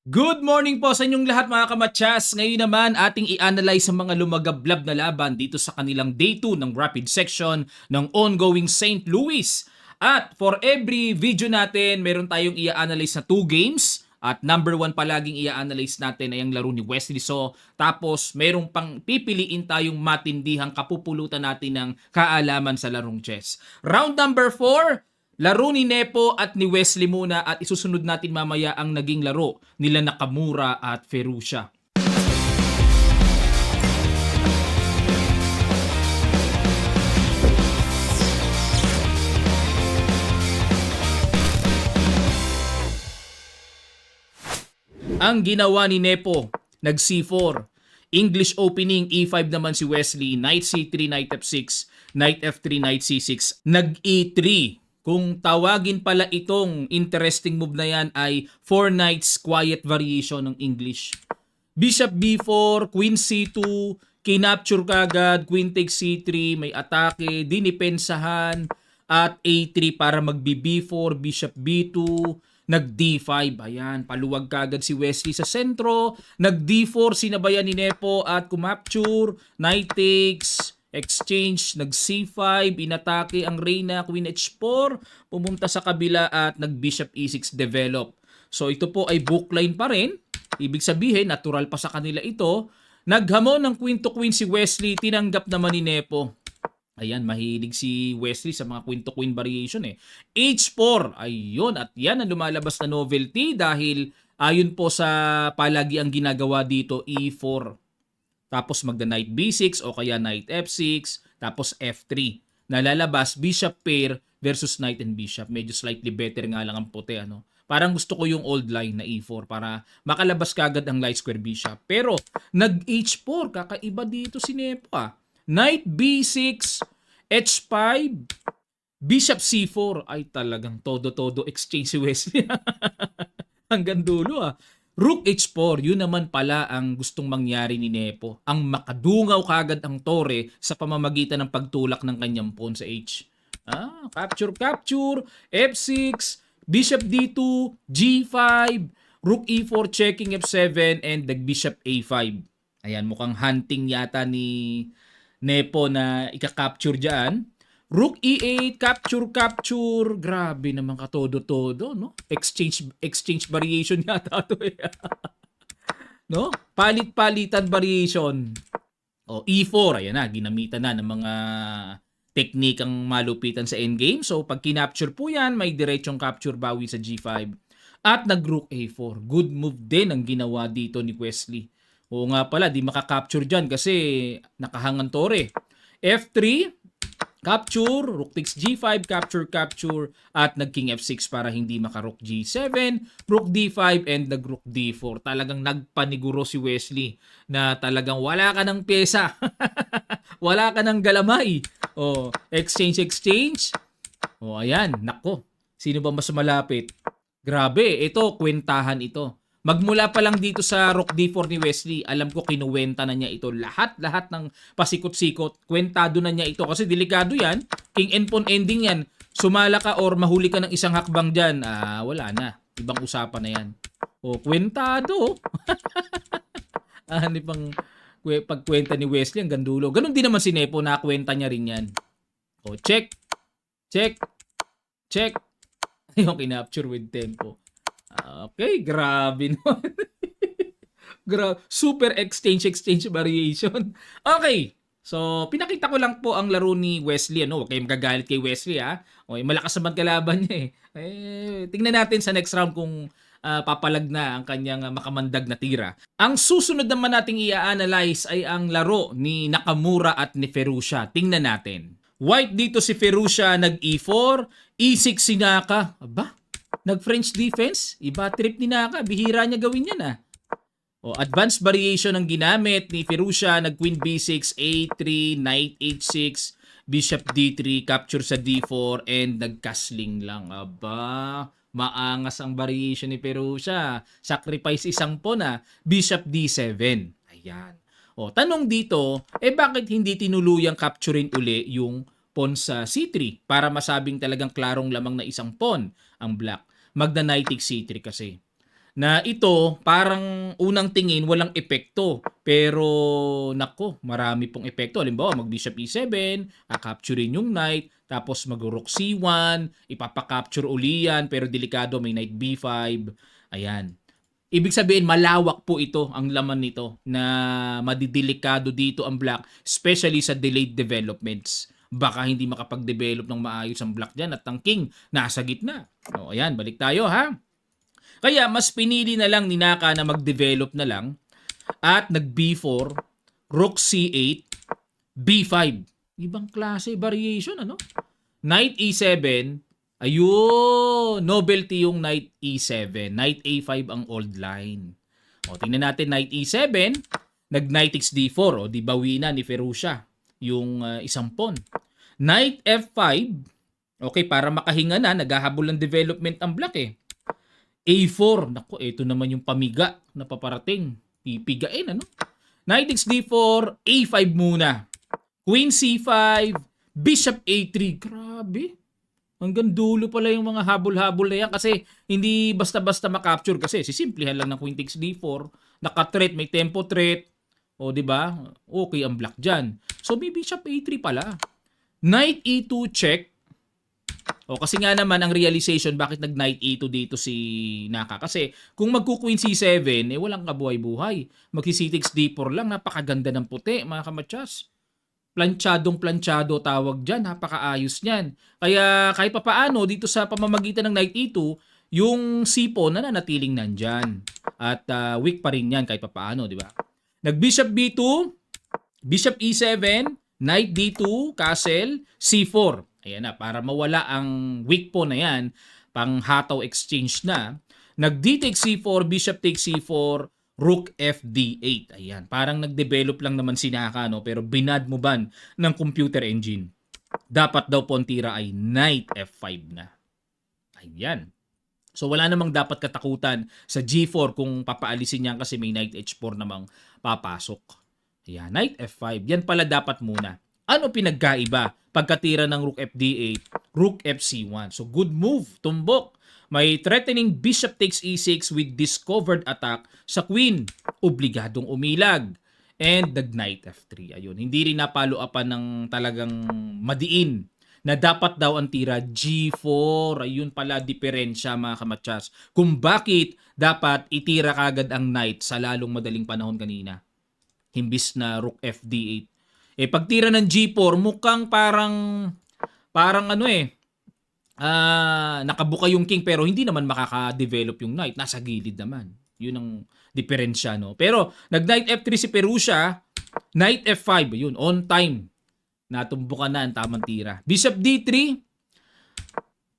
Good morning po sa inyong lahat mga kamatsas. Ngayon naman ating i-analyze ang mga lumagablab na laban dito sa kanilang Day 2 ng Rapid Section ng ongoing St. Louis. At for every video natin, meron tayong i-analyze na 2 games. At number 1 palaging i-analyze natin ay ang laro ni Wesley So. Tapos merong pang pipiliin tayong matindihang kapupulutan natin ng kaalaman sa larong chess. Round number 4, laro ni Nepo at ni Wesley muna at isusunod natin mamaya ang naging laro nila Nakamura at Ferruccia. Ang ginawa ni Nepo, nag C4. English opening, E5 naman si Wesley, Knight C3, Knight F6, Knight F3, Knight C6, nag E3. Kung tawagin pala itong interesting move na yan ay 4 knights quiet variation ng English. Bishop B4, Queen C2, kinapture kagad, Queen takes C3, may atake, dinipensahan, at A3 para mag-B4, Bishop B2, nag-D5. Ayan, paluwag kagad si Wesley sa sentro, nag-D4, sinabayan ni Nepo at kumapture, Knight takes, exchange, nag-C5, inatake ang Reyna, Queen H4, pumunta sa kabila at nag-Bishop E6 develop. So ito po ay bookline pa rin. Ibig sabihin, natural pa sa kanila ito. Naghamon ng queen to queen si Wesley, tinanggap naman ni Nepo. Ayan, mahilig si Wesley sa mga queen to queen variation eh. H4, ayun, at yan ang lumalabas na novelty dahil ayon po sa palagi ang ginagawa dito, E4. Tapos magda knight B6 o kaya knight F6, tapos F3. Nalalabas bishop pair versus knight and bishop. Medyo slightly better nga lang ang puti, ano. Parang gusto ko yung old line na E4 para makalabas kagad ang light square bishop. Pero nag H4, kakaiba dito si Nepo ah. Knight B6, H5, Bishop C4. Ay talagang todo-todo exchange si Wesley. Hanggang dulo ah. Rook H4, yun naman pala ang gustong mangyari ni Nepo. Ang makadungaw kagad ang tore sa pamamagitan ng pagtulak ng kanyang pawn sa H. Capture, F6, Bishop D2, G5, Rook E4 checking F7, and nag-Bishop A5. Ayan, mukhang hunting yata ni Nepo na ika-capture dyan. Rook E8, capture. Grabe naman katodo-todo, no? Exchange variation yata to eh. No? Palit-palitan variation. O, E4, ayan na, ginamitan na ng mga teknikang malupitan sa endgame. So, pag kinapture po yan, may diretsong capture bawi sa G5. At nag-Rook A4. Good move din ang ginawa dito ni Wesley. Oo nga pala, di makakapture dyan kasi nakahangan tore. F3, capture, rook takes G5, capture, at nag-king F6 para hindi maka-rook G7, rook D5, and nag-rook D4. Talagang nagpaniguro si Wesley na talagang wala ka ng pyesa. Wala ka ng galamay. O, exchange. O, ayan, nako. Sino ba mas malapit? Grabe, ito, kwentahan ito. Magmula pa lang dito sa Rook D4 ni Wesley, alam ko kinuwenta na niya ito. Lahat ng pasikot-sikot, kwentado na niya ito. Kasi delikado yan. King and pawn ending yan. Sumala ka or mahuli ka ng isang hakbang dyan, wala na. Ibang usapan na yan. O, kwentado. Ano pang pagkwenta ni Wesley, ang gandulo. Ganon din naman si Nepo, nakwenta niya rin yan. O, check. Yung kinapture with tempo. Okay, grabe naman. Super exchange variation. Okay. So, pinakita ko lang po ang laro ni Wesley. Ano, huwag kayong magagalit kay Wesley ha. Okay, malakas naman kalaban niya tingnan natin sa next round kung papalag na ang kanyang makamandag na tira. Ang susunod naman nating i-analyze ay ang laro ni Nakamura at ni Ferruccia. Tingnan natin. White dito si Ferruccia nag E4, E6 si Naka. Aba, nag-French defense? Iba trip ni Naka. Bihira niya gawin yan O, advanced variation ang ginamit ni Ferruccia. Nag-Queen B6, A3, Knight H6, Bishop D3, capture sa D4, and nag-castling lang. Aba, maangas ang variation ni Ferruccia. Sacrifice isang pawn Bishop D7. Ayan. O, tanong dito, bakit hindi tinuluyang capturein uli yung pawn sa C3 para masabing talagang klarong lamang na isang pawn ang black? Magda knight takes C3 kasi. na ito parang unang tingin walang epekto. Pero nako, marami pong epekto. Halimbawa, mag-bishop e7, capturein yung knight, tapos mag-rook c1, ipapakapture uli yan, pero delikado, may knight b5. Ayan. Ibig sabihin, malawak po ito, ang laman nito, na madidelikado dito ang black, especially sa delayed developments. Baka hindi makapag-develop ng maayos ang black dyan at ang king nasa gitna. O, ayan, balik tayo ha. Kaya mas pinili na lang ni Naka na mag-develop na lang at nag-B4, Rook C8, B5. Ibang klase variation, ano? Knight E7, ayun, novelty yung Knight E7. Knight A5 ang old line. O, tingnan natin Knight E7, nag-Knight XD4, o di bawi na ni Ferrucia yung isang pawn. Knight F5, okay, para makahinga na, naghahabol ng development ang black eh. A4, nako, ito naman yung pamiga na paparating. Pipigain, ano? Knight XD4, A5 muna. Queen C5, Bishop A3. Grabe. Hanggang dulo pala yung mga habol-habol na yan kasi hindi basta-basta makapture kasi sisimplihan lang ng Queen takes D4, naka-threat, may tempo threat. O, di ba? Okay ang black diyan. So may Bishop A3 pala. Knight E2 check. O kasi nga naman ang realization bakit nag-Knight E2 dito si Naka. Kasi kung magku-Queen C7, eh walang kabuhay-buhay. Magsi-C6 D4 lang, napakaganda ng puti, mga kamatsas. Planchadong-planchado tawag dyan, napakaayos niyan. Kaya kahit papaano dito sa pamamagitan ng Knight E2, yung C-pawn nananatiling nandyan. At weak pa rin yan kahit papaano, di ba? Nag-Bishop B2, Bishop E7, Knight D2, Castle, C4. Ayan na, para mawala ang weak pawn na yan, pang hataw exchange na. Nag-D takes C4, Bishop takes C4, Rook FD8. Ayan, parang nag-develop lang naman si Naka, no? Pero binad mo ban ng computer engine. Dapat daw po ang tira ay Knight F5 na. Ayan. So wala namang dapat katakutan sa G4 kung papaalisin niyan kasi may Knight H4 namang papasok. Ayan, Knight F5. Yan pala dapat muna. Ano pinagkaiba pagkatira ng Rook FD8, Rook FC1? So good move, tumbok. May threatening Bishop takes E6 with discovered attack sa Queen. Obligadong umilag. And the Knight F3. Ayun, hindi rin napalo-upan ng talagang madiin na dapat daw ang tira G4. Ayun pala diferensya mga kamatsas. Kung bakit dapat itira kagad ang Knight sa lalong madaling panahon kanina. Himbis na Rook FD8. Eh pagtira ng G4 mukhang parang ano nakabuka yung king pero hindi naman makaka-develop yung knight. Nasa gilid naman. Yun ang diferensya, no? Pero nag-knight F3 si Perusia, knight F5, yun, on time. Natumbukan na ang tamang tira. Bishop D3,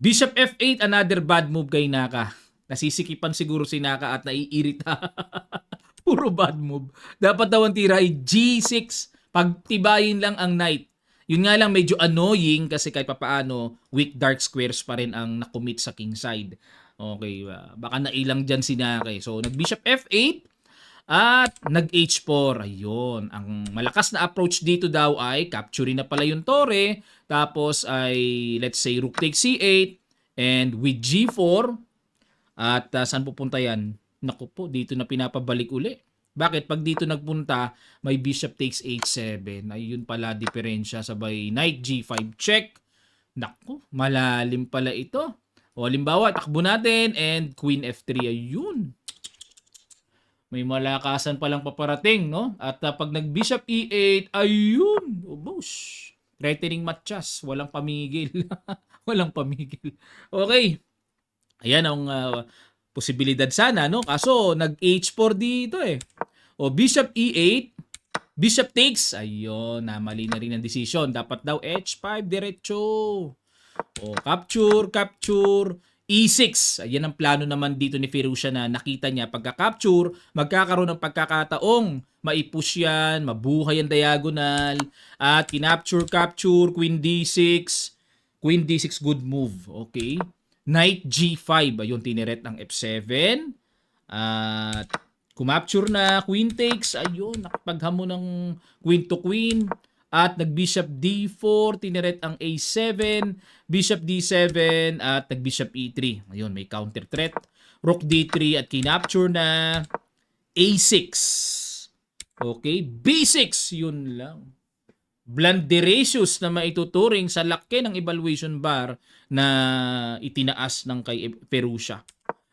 Bishop F8, another bad move kay Naka. Nasisikipan siguro si Naka at naiirita. Puro bad move. Dapat daw ang tira ay G6. Pagtibayin lang ang knight. Yun nga lang medyo annoying kasi kahit papaano weak dark squares pa rin ang nakomit sa king side. Okay, baka nailang dyan si Nake. So nag-bishop F8 at nag-H4. Ayun, ang malakas na approach dito daw ay capturing na pala yung tore. Tapos ay let's say rook takes C8 and with G4 at saan pupunta yan? Naku po, dito na pinapabalik uli. Bakit? Pag dito nagpunta, may bishop takes h7. Ayun pala diferensya. Sabay knight g5 check. Naku, malalim pala ito. O halimbawa, takbo natin and queen f3. Ayun. May malakasan palang paparating, no? At pag nag-bishop e8, ayun. Bosh. Threatening matchas. Walang pamigil. Walang pamigil. Okay. Ayan ang posibilidad sana, no? Kaso, nag-h4 dito eh. O, bishop e8, bishop takes. Ayun, mali na rin ang decision. Dapat daw h5, diretso. O, capture, e6. Ayan ang plano naman dito ni Firouzja na nakita niya. Pagka-capture, magkakaroon ng pagkakataong maipush yan, mabuhay ang diagonal, at kinapture, queen d6. Queen d6, good move. Okay. Knight g5. Ayun, tiniret ng f7. At kumapture na, queen takes, ayun, nakapaghamon ng queen to queen. At nag-bishop d4, tiniret ang a7, bishop d7, at nag-bishop e3. Ayun, may counter threat. Rook D3 at kinapture na A6. Okay, B6, yun lang. Blanderacious na maituturing sa laki ng evaluation bar na itinaas ng kay Perusia.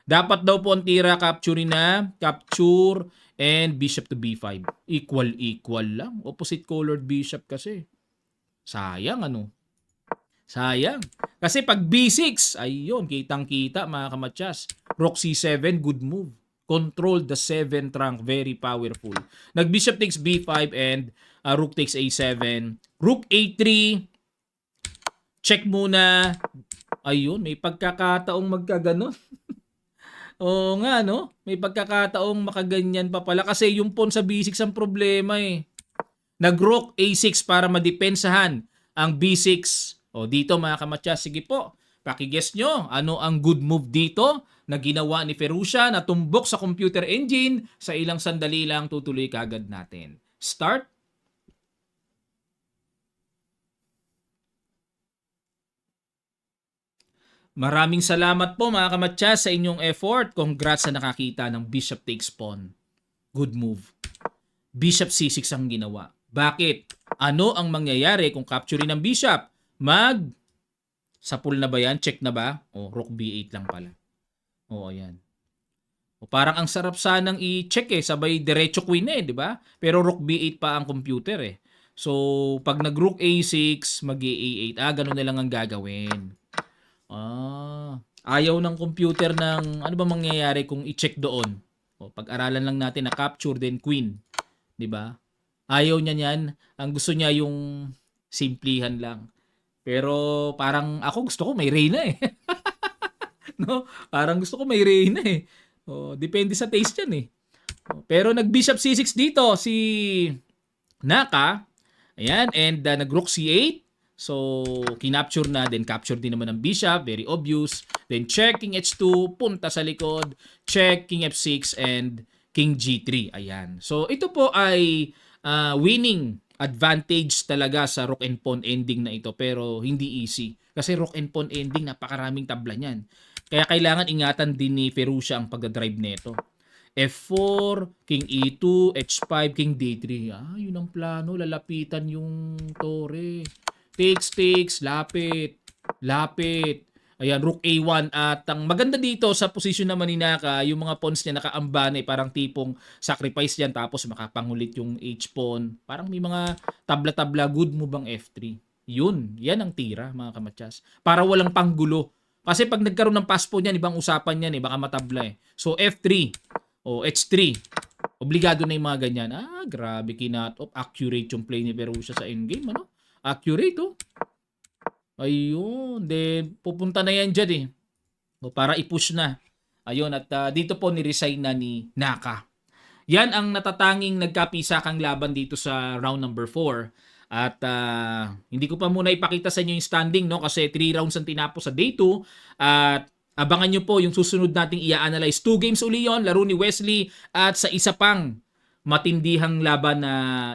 Dapat daw po ang tira capture na, capture and bishop to B5. Equal lang. Opposite colored bishop kasi. Sayang ano. Sayang. Kasi pag B6, ayun, kitang-kita mga kamatsas. Rook C7, good move. Control the 7th rank, very powerful. Nag-bishop takes B5 and rook takes A7. Rook A3, check muna. Ayun, may pagkakataong magkaganon. Oo nga, no? May pagkakataong makaganyan pa pala. Kasi yung pawn sa B6 ang problema eh. Nag-rook A6 para madepensahan ang B6. O dito mga kamatya, sige po. Pakiguess nyo, ano ang good move dito na ginawa ni Ferusia na tumbok sa computer engine sa ilang sandali lang tutuloy kagad natin. Start. Maraming salamat po mga kamatya sa inyong effort. Congrats sa nakakita ng bishop takes pawn. Good move. Bishop C6 ang ginawa. Bakit? Ano ang mangyayari kung capturein ng bishop? Sapul na ba yan? Check na ba? O, rook B8 lang pala. O, ayan. O, parang ang sarap sanang i-check eh. Sabay diretso queen eh, di ba? Pero rook B8 pa ang computer eh. So, pag nag-rook A6, mag-A8. Ganun na lang ang gagawin. Ayaw ng computer ng ano ba mangyayari kung i-check doon. O, pag-aralan lang natin na capture then queen. 'Di ba? Ayaw niya niyan. Ang gusto niya yung simplihan lang. Pero parang ako gusto ko may reyna eh. No? Parang gusto ko may reyna eh. O, depende sa taste yan eh. O, pero nag-bishop C6 dito si Naka. Ayan, and nag-rook C8. So, kinapture na, then capture din naman ng bishop, very obvious. Then check, king h2, punta sa likod, check, king f6, and king g3. Ayan. So, ito po ay winning advantage talaga sa rook and pawn ending na ito, pero hindi easy. Kasi rook and pawn ending, napakaraming tabla niyan. Kaya kailangan ingatan din ni Ferusia ang pagdadrive nito. F4, king E2, H5, king D3. Yun ang plano. Lalapitan yung tore. Takes, lapit. Ayan, rook A1 at ang maganda dito sa posisyon naman ni Naka, yung mga pawns niya nakaambane, parang tipong sacrifice yan tapos makapangulit yung H-pawn. Parang may mga tabla-tabla, good move ang F3. Yan ang tira mga kamatsas. Para walang panggulo. Kasi pag nagkaroon ng pass pawn yan, ibang usapan yan baka matabla eh. So F3 o H3. Obligado na yung mga ganyan. Grabe kinat-off. Accurate yung play ni Perusia sa endgame, ano? Accurate, oh. Ayun. Then, pupunta na yan dyan, eh. O, para i-push na. Ayun. At dito po ni-resign na ni Naka. Yan ang natatanging nagkapisakang laban dito sa round number 4. At hindi ko pa muna ipakita sa inyo yung standing, no? Kasi 3 rounds ang tinapos sa day 2. At abangan nyo po yung susunod nating i-analyze. 2 games uli yun. Laro ni Wesley. At sa isa pang matindihang laban na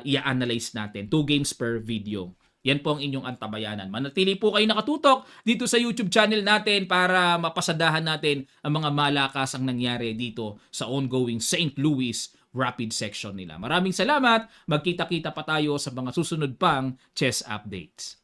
i-analyze natin. 2 games per video. Yan po ang inyong antabayanan. Manatili po kayo nakatutok dito sa YouTube channel natin para mapasadahan natin ang mga malakasang nangyari dito sa ongoing St. Louis Rapid section nila. Maraming salamat. Magkita-kita pa tayo sa mga susunod pang chess updates.